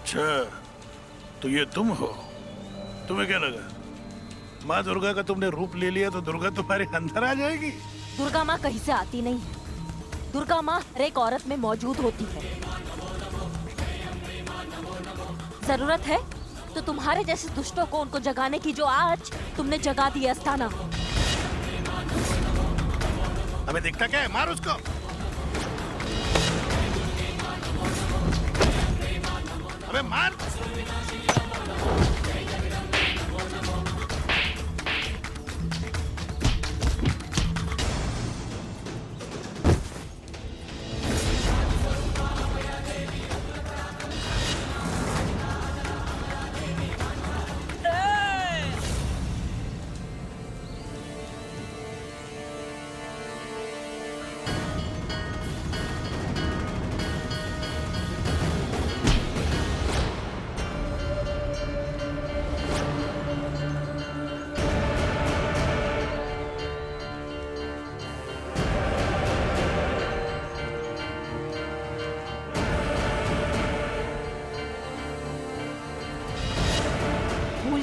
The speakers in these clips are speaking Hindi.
अच्छा, तो ये तुम हो? तुम्हें क्या लगा माँ दुर्गा का तुमने रूप ले लिया तो दुर्गा तुम्हारे अंदर आ जाएगी? दुर्गा माँ कहीं से आती नहीं है। दुर्गा माँ हर एक औरत में मौजूद होती है। जरूरत है तो तुम्हारे जैसे दुष्टों को उनको जगाने की, जो आज तुमने जगा दी अस्थाना। हमें दिखता क्या है? मार उसको। अबे मार।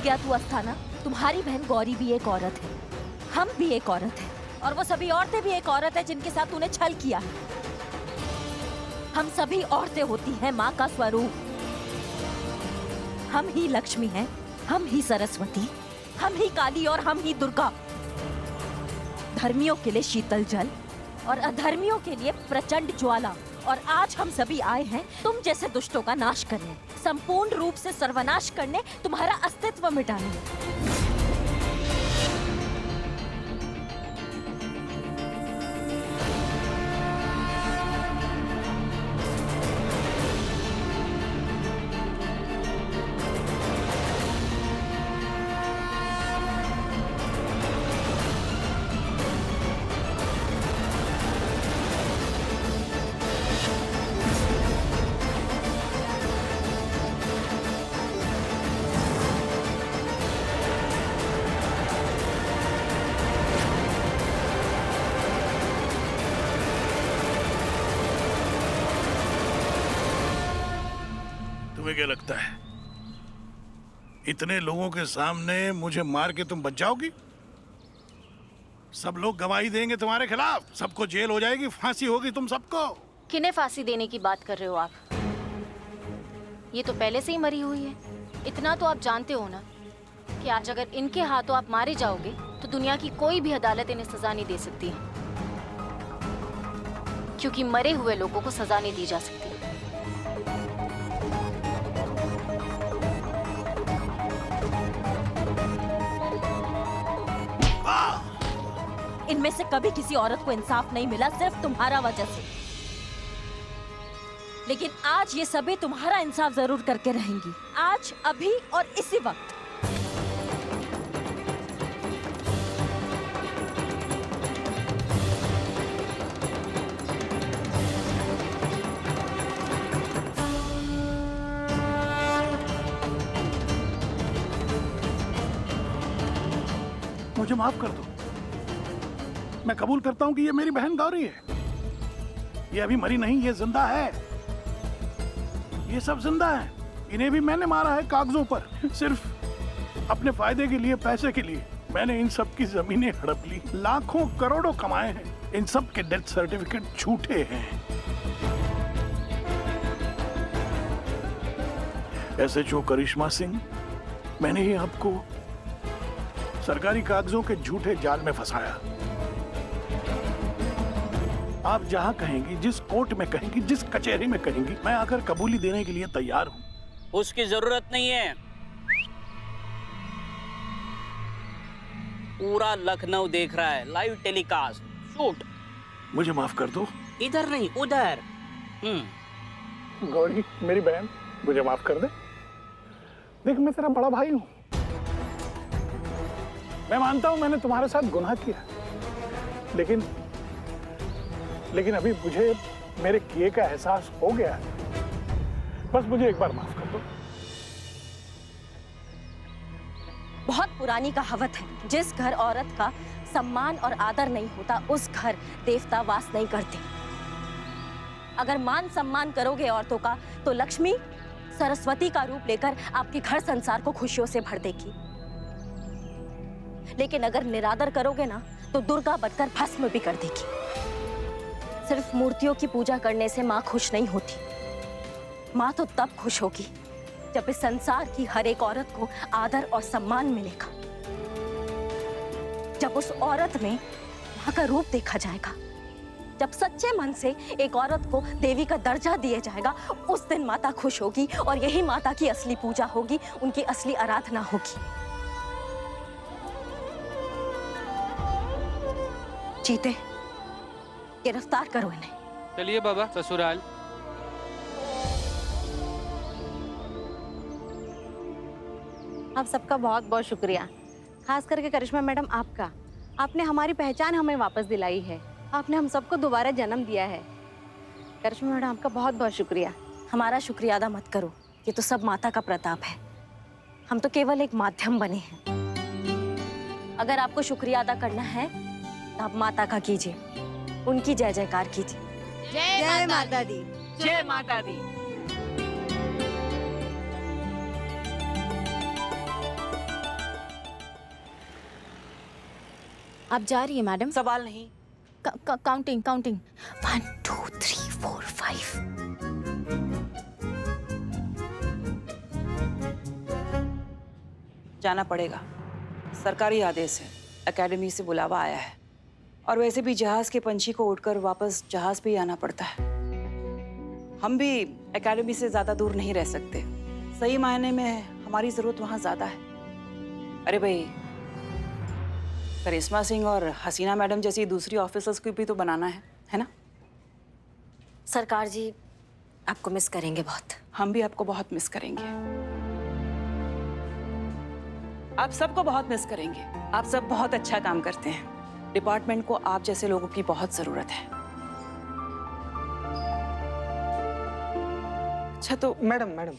क्या तू अस्थाना? तुम्हारी बहन गौरी भी एक औरत है, हम भी एक औरत है, और वो सभी औरतें भी एक औरत है जिनके साथ तूने छल किया है। हम सभी औरतें होती हैं माँ का स्वरूप। हम ही लक्ष्मी हैं, हम ही सरस्वती, हम ही काली और हम ही दुर्गा। धर्मियों के लिए शीतल जल और अधर्मियों के लिए प्रचंड ज्वाला। और आज हम सभी आए हैं तुम जैसे दुष्टों का नाश करने, संपूर्ण रूप से सर्वनाश करने, तुम्हारा अस्तित्व मिटाने। तुम्हें क्या लगता है इतने लोगों के सामने मुझे मार के तुम बच जाओगी? सब लोग गवाही देंगे तुम्हारे खिलाफ, सबको जेल हो जाएगी, फांसी होगी तुम सबको। किन्हें फांसी देने की बात कर रहे हो आप? ये तो पहले से ही मरी हुई है। इतना तो आप जानते हो ना कि आज अगर इनके हाथों आप मारे जाओगे तो दुनिया की कोई भी अदालत इन्हें सजा नहीं दे सकती है, क्योंकि मरे हुए लोगों को सजा नहीं दी जा सकती। इनमें से कभी किसी औरत को इंसाफ नहीं मिला, सिर्फ तुम्हारा वजह से। लेकिन आज ये सभी तुम्हारा इंसाफ जरूर करके रहेंगी, आज, अभी और इसी वक्त। मुझे माफ कर दो, मैं कबूल करता हूं कि ये मेरी बहन गौरी है। ये अभी मरी नहीं, ये जिंदा है। ये सब जिंदा है। इन्हें भी मैंने मारा है कागजों पर, सिर्फ अपने फायदे के लिए, पैसे के लिए। मैंने इन सब की जमीनें हड़प ली, लाखों करोड़ों कमाए हैं। इन सब के डेथ सर्टिफिकेट झूठे हैं। एसएचओ करिश्मा सिंह, मैंने ही आपको सरकारी कागजों के झूठे जाल में फंसाया। आप जहां कहेंगी, जिस कोर्ट में कहेंगी, जिस कचहरी में कहेंगी, मैं आकर कबूली देने के लिए तैयार हूं। उसकी जरूरत नहीं है। पूरा लखनऊ देख रहा है, लाइव टेलीकास्ट, शूट। मुझे माफ कर दो। इधर नहीं, उधर। गौरी मेरी बहन, मुझे माफ कर दे। देख, मैं तेरा बड़ा भाई हूं। मैं मानता हूं मैंने तुम्हारे साथ गुनाह किया, लेकिन अभी मुझे मेरे किए का एहसास हो गया है। बस मुझे एक बार माफ कर दो। बहुत पुरानी कहावत है, जिस घर औरत का सम्मान और आदर नहीं होता, उस घर देवता वास नहीं करते। अगर मान सम्मान करोगे औरतों का, तो लक्ष्मी, सरस्वती का रूप लेकर आपके घर संसार को खुशियों से भर देगी। लेकिन अगर निरादर करोगे ना तो दुर्गा बनकर भस्म भी कर देगी। सिर्फ मूर्तियों की पूजा करने से माँ खुश नहीं होती। माँ तो तब खुश होगी जब इस संसार की हर एक औरत को आदर और सम्मान मिलेगा, जब उस औरत में माँ का रूप देखा जाएगा, जब सच्चे मन से एक औरत को देवी का दर्जा दिया जाएगा, उस दिन माता खुश होगी और यही माता की असली पूजा होगी, उनकी असली आराधना होगी। चीते, गिरफ्तार करो इन्हें। चलिए बाबा ससुराल। आप सबका बहुत बहुत शुक्रिया, खास करके करिश्मा मैडम आपका। आपने हमारी पहचान हमें वापस दिलाई है, आपने हम सबको दोबारा जन्म दिया है। करिश्मा मैडम आपका बहुत बहुत शुक्रिया। हमारा शुक्रिया अदा मत करो, ये तो सब माता का प्रताप है। हम तो केवल एक माध्यम बने हैं। अगर आपको शुक्रिया अदा करना है तो आप माता का कीजिए, उनकी जय जयकार कीजिए। जय माता दी। जय माता दी। आप जा रही है मैडम? सवाल नहीं। Counting counting 1 2 3 4 5। जाना पड़ेगा, सरकारी आदेश है, एकेडमी से बुलावा आया है। और वैसे भी जहाज के पंछी को उड़कर वापस जहाज पे ही आना पड़ता है। हम भी एकेडमी से ज्यादा दूर नहीं रह सकते। सही मायने में हमारी जरूरत वहां ज्यादा है। अरे भाई, करिश्मा सिंह और हसीना मैडम जैसी दूसरी ऑफिसर्स को भी तो बनाना है ना? सरकार जी आपको मिस करेंगे बहुत। हम भी आपको बहुत मिस करेंगे। आप सबको बहुत मिस करेंगे। आप सब बहुत अच्छा काम करते हैं। डिपार्टमेंट को आप जैसे लोगों की बहुत जरूरत है। अच्छा तो मैडम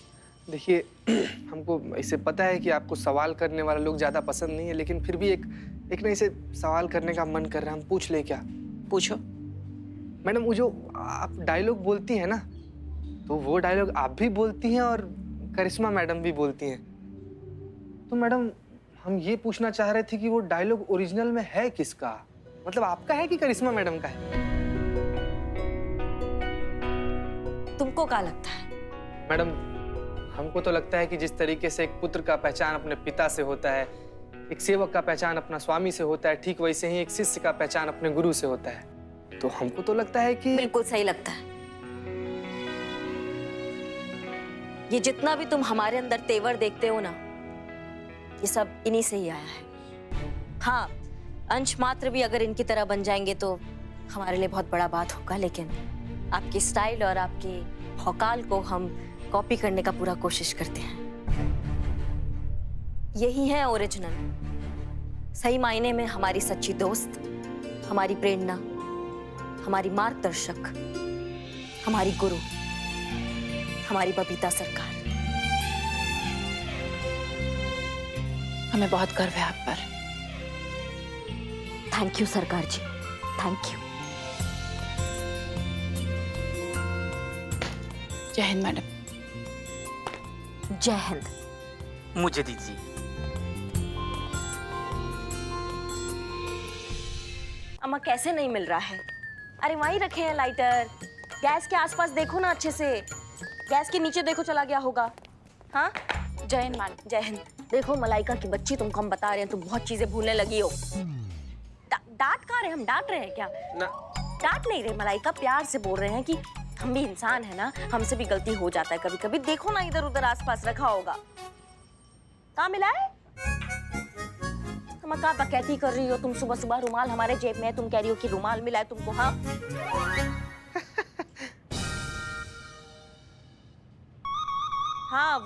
देखिए, हमको इसे पता है कि आपको सवाल करने वाले लोग ज़्यादा पसंद नहीं है, लेकिन फिर भी एक ना इसे सवाल करने का मन कर रहा है। हम पूछ ले क्या? पूछो। मैडम, वो जो आप डायलॉग बोलती हैं ना, तो वो डायलॉग आप भी बोलती हैं और करिश्मा मैडम भी बोलती हैं। तो मैडम, हम ये पूछना चाह रहे थे कि वो डायलॉग ओरिजिनल में है किसका? मतलब आपका है कि करिश्मा मैडम का है? तुमको क्या लगता है? मैडम, हमको तो लगता है कि जिस तरीके से एक पुत्र का पहचान अपने पिता से होता है, एक सेवक का पहचान अपना स्वामी से होता है, ठीक वैसे ही एक शिष्य का पहचान अपने गुरु से होता है। तो हमको तो लगता है कि बिल्कुल सही लगता है। ये जितना भी तुम हमारे अंदर तेवर देखते हो ना, ये सब इन्हीं से ही आया है। हाँ, अंश मात्र भी अगर इनकी तरह बन जाएंगे तो हमारे लिए बहुत बड़ा बात होगा, लेकिन आपकी स्टाइल और आपके भौकाल को हम कॉपी करने का पूरा कोशिश करते हैं। यही है ओरिजिनल, सही मायने में हमारी सच्ची दोस्त, हमारी प्रेरणा, हमारी मार्गदर्शक, हमारी गुरु, हमारी बबीता सरकार। हमें बहुत गर्व है आप पर। थैंक यू सरकार जी, थैंक यू। जय हिंद मैडम। जय हिंद। मुझे दीजिए। अम्मा, कैसे नहीं मिल रहा है? अरे वहीं रखे हैं लाइटर। गैस के आसपास देखो ना अच्छे से। गैस के नीचे देखो, चला गया होगा। हाँ, जय हिंद मैडम। जय हिंद। देखो मलाइका की बच्ची, तुमको हम बता रहे हैं, तुम बहुत चीजें भूलने लगी हो। डांट कहाँ रहे? हम डांट रहे हैं क्या? ना। डांट नहीं रहे मलाइका, प्यार से बोल रहे हैं कि हम भी इंसान है ना, हमसे भी गलती हो जाता है कभी कभी। देखो ना इधर उधर आसपास रखा होगा। कहाँ मिला है? तुम क्या बकैती कर रही हो? तुम सुबह सुबह रुमाल हमारे जेब में है, तुम कह रही हो कि रुमाल मिला है तुमको। हाँ हाँ,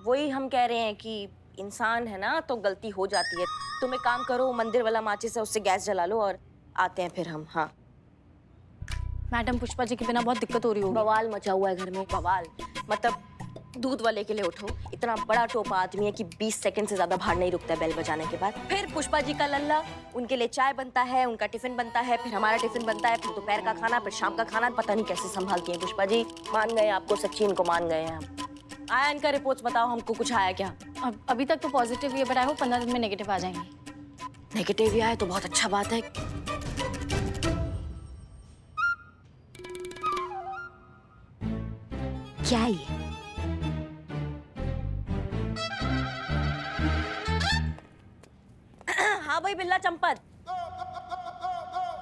वही हम कह रहे हैं कि इंसान है ना तो गलती हो जाती है। तुम एक काम करो, मंदिर वाला माचिस है, उससे गैस जला लो और आते हैं फिर हम। हाँ मैडम, पुष्पा जी के बिना बहुत दिक्कत हो रही होगी। बवाल मचा हुआ है घर में, बवाल। मतलब दूध वाले के लिए उठो, इतना बड़ा टोपा आदमी है कि 20 सेकंड से ज्यादा बाहर नहीं रुकता है बेल बजाने के बाद। फिर पुष्पा जी का लल्ला, उनके लिए चाय बनता है, उनका टिफिन बनता है, फिर हमारा टिफिन बनता है, फिर दोपहर का खाना, फिर शाम का खाना। पता नहीं कैसे संभालती हैं पुष्पा जी। मान गए आपको, सच्ची इनको मान गए हैं हम। आया इनका रिपोर्ट्स, बताओ हमको कुछ आया क्या? अभी तक तो पॉजिटिव ही है, बट आई होप 15 दिन में नेगेटिव आ जाएंगे। नेगेटिव ही आया तो बहुत अच्छा बात है। क्या ये? हाँ भाई बिल्ला चंपत,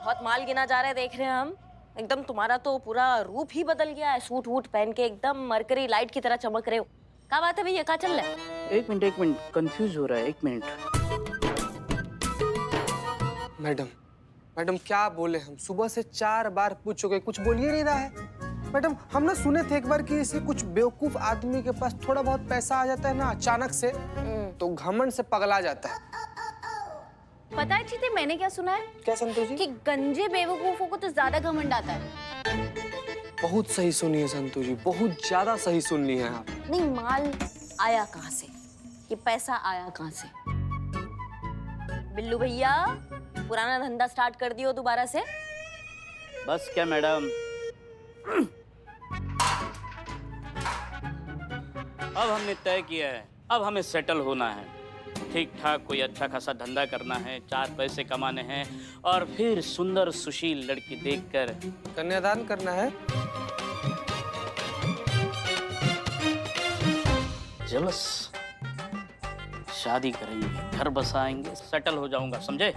बहुत माल गिना जा रहा है, देख रहे हैं हम। एकदम तुम्हारा तो पूरा रूप ही बदल गया है, सूट वूट पहन के एकदम मरकरी लाइट की तरह चमक रहे हो। क्या बात है भैया, क्या चल रहा है? एक मिनट कंफ्यूज हो रहा है, 1 मिनट। मैडम क्या बोले, हम सुबह से 4 बार पूछ चुके, कुछ बोल ही नहीं रहा है। मैडम हम ना सुने थे एक बार कि इसे कुछ बेवकूफ आदमी के पास थोड़ा बहुत पैसा आ जाता है ना अचानक से, तो घमंड से पगला जाता है। पता है चीते, मैंने क्या सुना है क्या संतोष जी? कि गंजे बेवकूफों को तो ज्यादा घमंड आता है। बहुत सही सुनी है संतोष जी, बहुत ज्यादा सही सुन ली है आप। नहीं, माल आया कहाँ से, ये पैसा आया कहाँ से? बिल्लू भैया पुराना धंधा स्टार्ट कर दियो दोबारा से। बस क्या मैडम, अब हमने तय किया है, अब हमें सेटल होना है, ठीक ठाक कोई अच्छा खासा धंधा करना है, 4 पैसे कमाने हैं और फिर सुंदर सुशील लड़की देखकर कन्यादान करना है। जलस शादी करेंगे, घर बसाएंगे, सेटल हो जाऊंगा, समझे?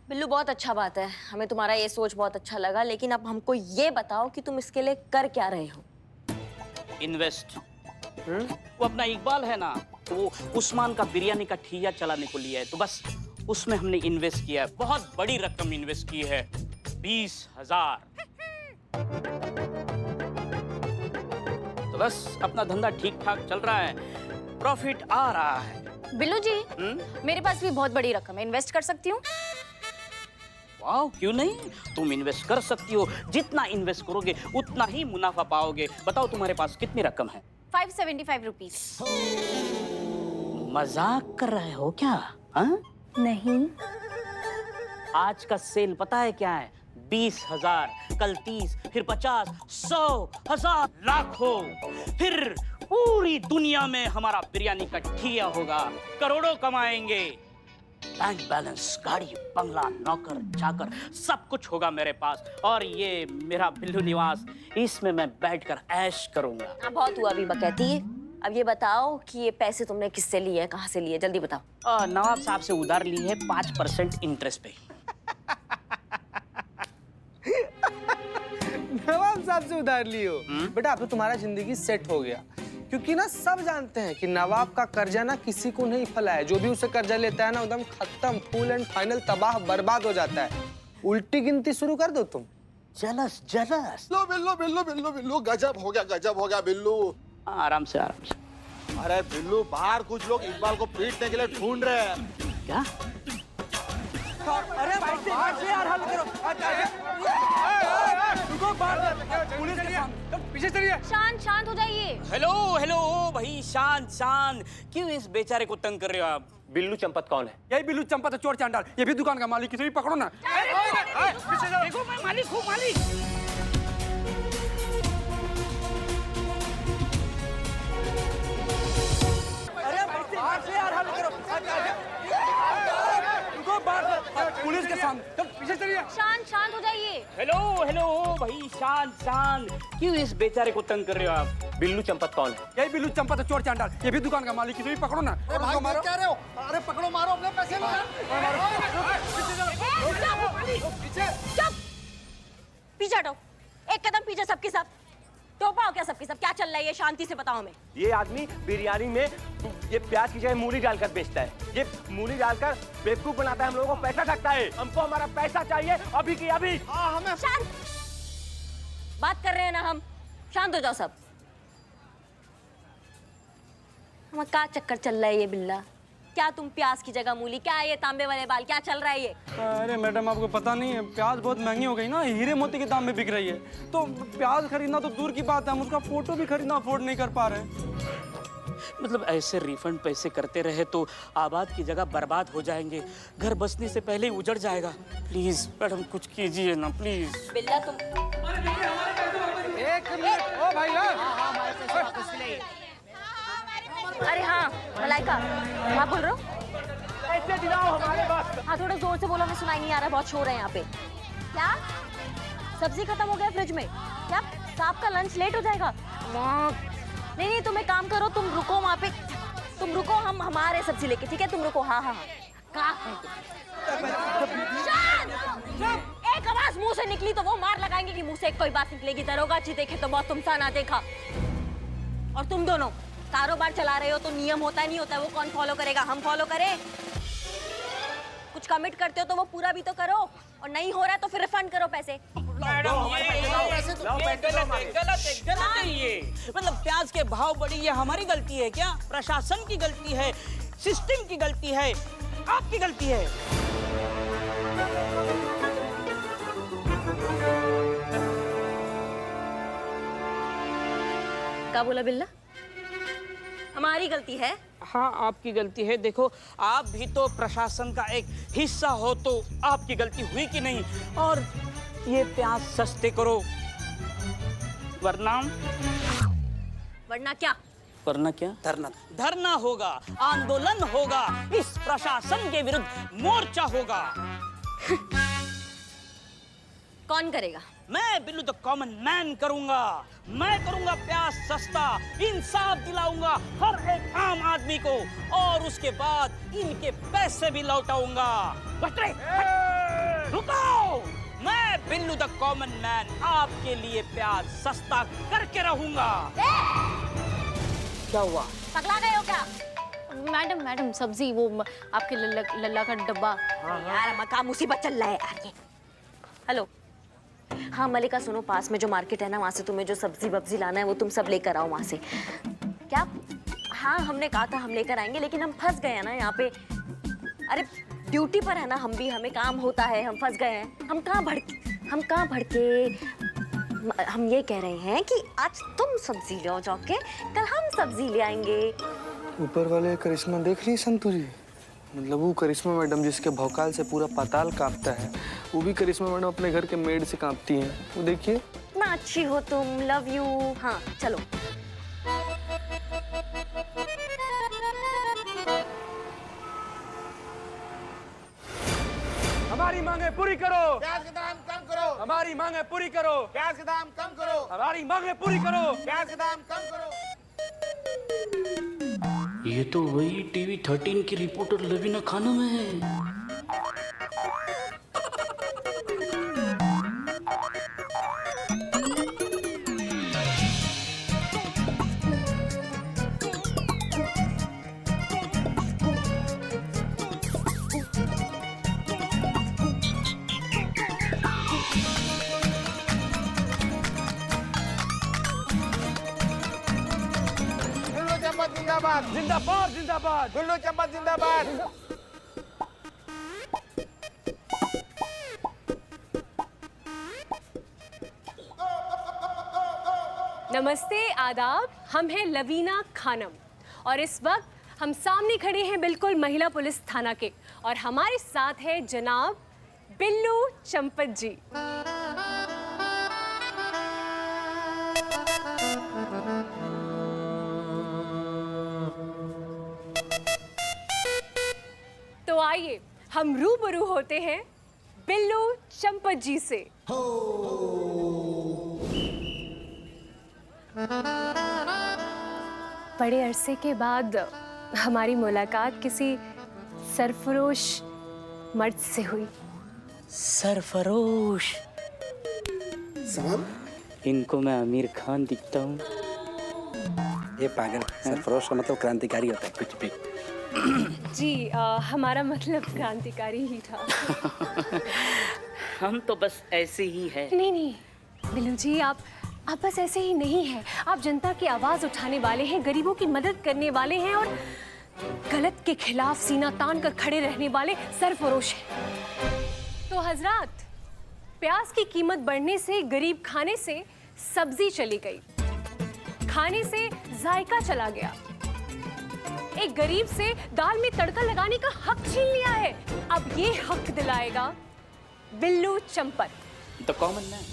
बिल्लू बहुत अच्छा बात है, हमें तुम्हारा ये सोच बहुत अच्छा लगा, लेकिन अब हमको ये बताओ कि तुम इसके लिए कर क्या रहे हो? इन्वेस्ट। वो अपना इकबाल है ना, तो वो उस्मान का बिरयानी का ठिया चलाने को लिया है, तो बस उसमें हमने इन्वेस्ट किया है, बहुत बड़ी रकम इन्वेस्ट की है, 20,000। तो बस अपना धंधा ठीक ठाक चल रहा है, प्रॉफिट आ रहा है। बिल्लू जी, मेरे पास भी बहुत बड़ी रकम है, इन्वेस्ट कर सकती हूँ? वाह, क्यों नहीं, तुम इन्वेस्ट कर सकती हो, जितना इन्वेस्ट करोगे उतना ही मुनाफा पाओगे। बताओ तुम्हारे पास कितनी रकम है? 575 रुपीज। मजाक कर रहे हो क्या? हाँ? नहीं। आज का सेल पता है क्या है? 20,000, कल 30, फिर 50, 100, 1000, लाखों, फिर पूरी दुनिया में हमारा बिरयानी का ठिया होगा, करोड़ों कमाएंगे, बैंक बैलेंस, गाड़ी, बंगला, नौकर चाकर, सब कुछ होगा मेरे पास, और ये मेरा बिल्लू निवास, इसमें मैं बैठकर ऐश करूंगा। बहुत हुआ अभी बकैती, अब ये बताओ कि ये पैसे तुमने किससे लिए हैं, कहाँ से लिए, जल्दी बताओ। नवाब साहब से उधार ली है 5% इंटरेस्ट पे। नवाब साहब से उधार लियो? बेटा अब तो तुम्हारा जिंदगी सेट हो गया, क्योंकि ना सब जानते हैं कि नवाब का कर्जा ना किसी को नहीं फला है, जो भी उससे कर्जा लेता है ना एकदम खत्म, फुल एंड फाइनल तबाह बर्बाद हो जाता है। उल्टी गिनती शुरू कर दो तुम। Jealous jealous. बिल्लू गजब हो गया बिल्लू। आराम से आराम से। अरे बिल्लू, बाहर कुछ लोग इकबाल को पीटने के लिए ढूंढ रहे हैं। क्या? अरे यार हल करो। पुलिस के सामने पीछे चलिए। शांत हो जाइए। हेलो भाई, शांत। क्यों इस बेचारे को तंग कर रहे हो आप? बिल्लू चंपत कौन है? यही बिल्लू चंपत है, चोर चांडाल, ये भी दुकान का मालिक, किसी भी पकड़ो ना। देखो मैं मालिक हूँ, मालिक। यार हल करो। पुलिस के सामने पीछे चलिए। शांत हो जाइए। हेलो भाई, शांत। क्यों इस बेचारे को तंग कर रहे हो आप? बिल्लू चंपत कौन है? यही बिल्लू चंपत है, चोर चांडाल, ये भी दुकान का मालिक, किसी भी पकड़ो ना। क्या रहे हो? अरे पकड़ो, मारो, अपने पैसे लो। पीछे हटो, एक कदम पीछे, सबके सब टोपा हो क्या? सबके सब क्या चल रहा है ये? शांति से बताओ हमें। ये आदमी बिरयानी में ये प्याज की जगह मूली डालकर बेचता है, ये मूली डालकर बेवकूफ बनाता है, हम लोगों को पैसा ठगता है। हमको हमारा पैसा चाहिए अभी की अभी। हमें शांत, बात कर रहे हैं ना हम, शांत हो जाओ सब। हमें क्या चक्कर चल रहा है ये बिल्ला? क्या तुम प्याज की जगह मूली, क्या ये तांबे वाले बाल, क्या चल रहा है ये? अरे मैडम आपको पता नहीं है, प्याज बहुत महंगी हो गई ना, हीरे मोती के दाम में बिक रही है, तो प्याज खरीदना तो दूर की बात है, हम उसका फोटो भी खरीदना अफोर्ड नहीं कर पा रहे हैं। मतलब ऐसे रिफंड पैसे करते रहे तो आबाद की जगह बर्बाद हो जाएंगे, घर बसने से पहले ही उजड़ जाएगा। प्लीज मैडम कुछ कीजिए ना प्लीज। बिल्ला तुम एक मिनट, ओ भैया अरे हाँ मलाइका, हाँ बोल रहे हो? ऐसे दिलाओ हमारे पास। हाँ थोड़ा जोर से बोलो, हमें सुनाई नहीं आ रहा, बहुत शोर है यहाँ पे। क्या सब्जी खत्म हो गया फ्रिज में? क्या साहब का लंच लेट हो जाएगा? नहीं नहीं, तुम एक काम करो, तुम रुको वहाँ पे, तुम रुको, हम हमारे सब्जी लेके, ठीक है? तुम रुको। हाँ हाँ हाँ। एक आवाज मुंह से निकली तो वो मार लगाएंगे कि मुंह से एक कोई बात निकलेगी। दरोगा जी देखे तो बहुत, तुमसा ना देखा। और तुम दोनों कारोबार चला रहे हो तो नियम होता है नहीं होता है, वो कौन फॉलो करेगा? हम फॉलो करें? कुछ कमिट करते हो तो वो पूरा भी तो करो, और नहीं हो रहा है तो फिर रिफंड करो पैसे। मैडम ये गलत है ये। मतलब प्याज के भाव बढ़ी, ये हमारी गलती है क्या? प्रशासन की गलती है, सिस्टम की गलती है, आपकी गलती है? क्या बोला बिल्ला? हमारी गलती है? हाँ आपकी गलती है। देखो आप भी तो प्रशासन का एक हिस्सा हो, तो आपकी गलती हुई कि नहीं? और ये प्याज सस्ते करो, वरना क्या? वरना क्या? धरना होगा, आंदोलन होगा, इस प्रशासन के विरुद्ध मोर्चा होगा। कौन करेगा? मैं बिल्लू द कॉमन मैन करूंगा। मैं करूंगा प्याज सस्ता, इंसाफ दिलाऊंगा हर एक आम आदमी को, और उसके बाद इनके पैसे भी लौटाऊंगा। रुको, मैं बिल्लू द कॉमन मैन आपके लिए प्याज सस्ता करके रहूंगा। क्या हुआ? पगला गए हो क्या? मैडम सब्जी, वो आपके लल्ला का डब्बा। यार मका मुसीबत चल रहा है यार ये। हेलो, हाँ मलिका सुनो, पास में जो मार्केट है ना, वहाँ से तुम्हें जो सब्जी वब्जी लाना है वो तुम सब लेकर आओ वहाँ से। क्या? हाँ हमने कहा था हम लेकर आएंगे, लेकिन हम फंस गए हैं ना यहाँ पे। अरे ड्यूटी पर है ना हम भी, हमें काम होता है, हम फंस गए हैं। हम कहाँ भड़के हम ये कह रहे हैं कि आज तुम सब्जी ले आओ जाके, कल हम सब्जी ले आएंगे। ऊपर वाले करिश्मा देख रही संतू जी? मतलब वो करिश्मा मैडम जिसके भौकाल से पूरा पाताल कांपता है, वो भी करिश्मा मैडम अपने घर के मेड से कांपती हैं। वो देखिए ना, अच्छी हो तुम, लव यू। हाँ चलो। हमारी मांगे पूरी करो। प्याज के दाम कम करो। हमारी मांगे पूरी करो। प्याज के दाम कम करो। हमारी मांगे पूरी करो। प्याज के दाम कम करो। ये तो वही टीवी 13 की रिपोर्टर लवीना खानम है। जिंदाबाद जिंदाबाद जिंदाबाद। गुल्लू चंपत जिंदाबाद। नमस्ते, आदाब। हम हैं लवीना खानम और इस वक्त हम सामने खड़े हैं बिल्कुल महिला पुलिस थाना के, और हमारे साथ है जनाब बिल्लू चंपत जी। तो आइए हम रूबरू होते हैं बिल्लू चंपत जी से। बड़े अरसे के बाद हमारी मुलाकात किसी सरफरोश मर्द से हुई। सरफरोश? इनको मैं आमिर खान दिखता हूँ। ये पागल, सरफरोश का मतलब क्रांतिकारी होता है, कुछ भी। जी हमारा मतलब क्रांतिकारी ही था। हम तो बस ऐसे ही हैं। नहीं बिल्लू जी, आप बस ऐसे ही नहीं हैं। आप जनता की आवाज उठाने वाले हैं, गरीबों की मदद करने वाले हैं, और गलत के खिलाफ सीना तान कर खड़े रहने वाले सरफरोश हैं। तो हजरात, प्याज की कीमत बढ़ने से गरीब खाने से सब्जी चली गई, खाने से जायका चला गया। एक गरीब से दाल में तड़का लगाने का हक छीन लिया है। अब ये हक दिलाएगा Billu Champat, the common man.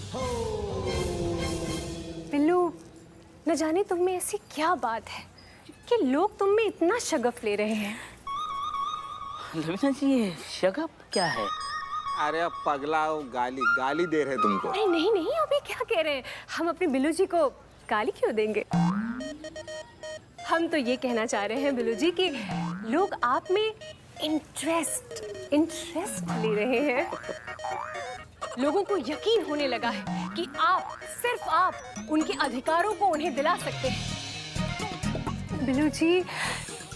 Billu, न जाने तुम में ऐसी क्या बात है कि लोग तुम में इतना शगफ ले रहे हैं? लवीना जी, ये शगफ क्या है? अरे अब पगला वो गाली गाली दे रहे तुमको। अरे नहीं नहीं, अभी क्या कह रहे हैं? हम अपने बिल्लू जी को गाली क्यों देंगे? हम तो ये कहना चाह रहे हैं बिल्लू जी कि लोग आप में इंटरेस्ट ले रहे हैं। लोगों को यकीन होने लगा है कि आप, सिर्फ आप, उनके अधिकारों को उन्हें दिला सकते हैं। बिल्लू जी,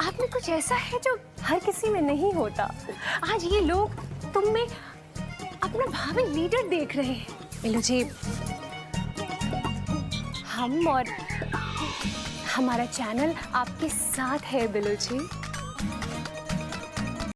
आप में कुछ ऐसा है जो हर किसी में नहीं होता। आज ये लोग तुम में अपना भावी लीडर देख रहे हैं। बिल्लू जी, हम और हमारा चैनल आपके साथ है बिल्लू जी।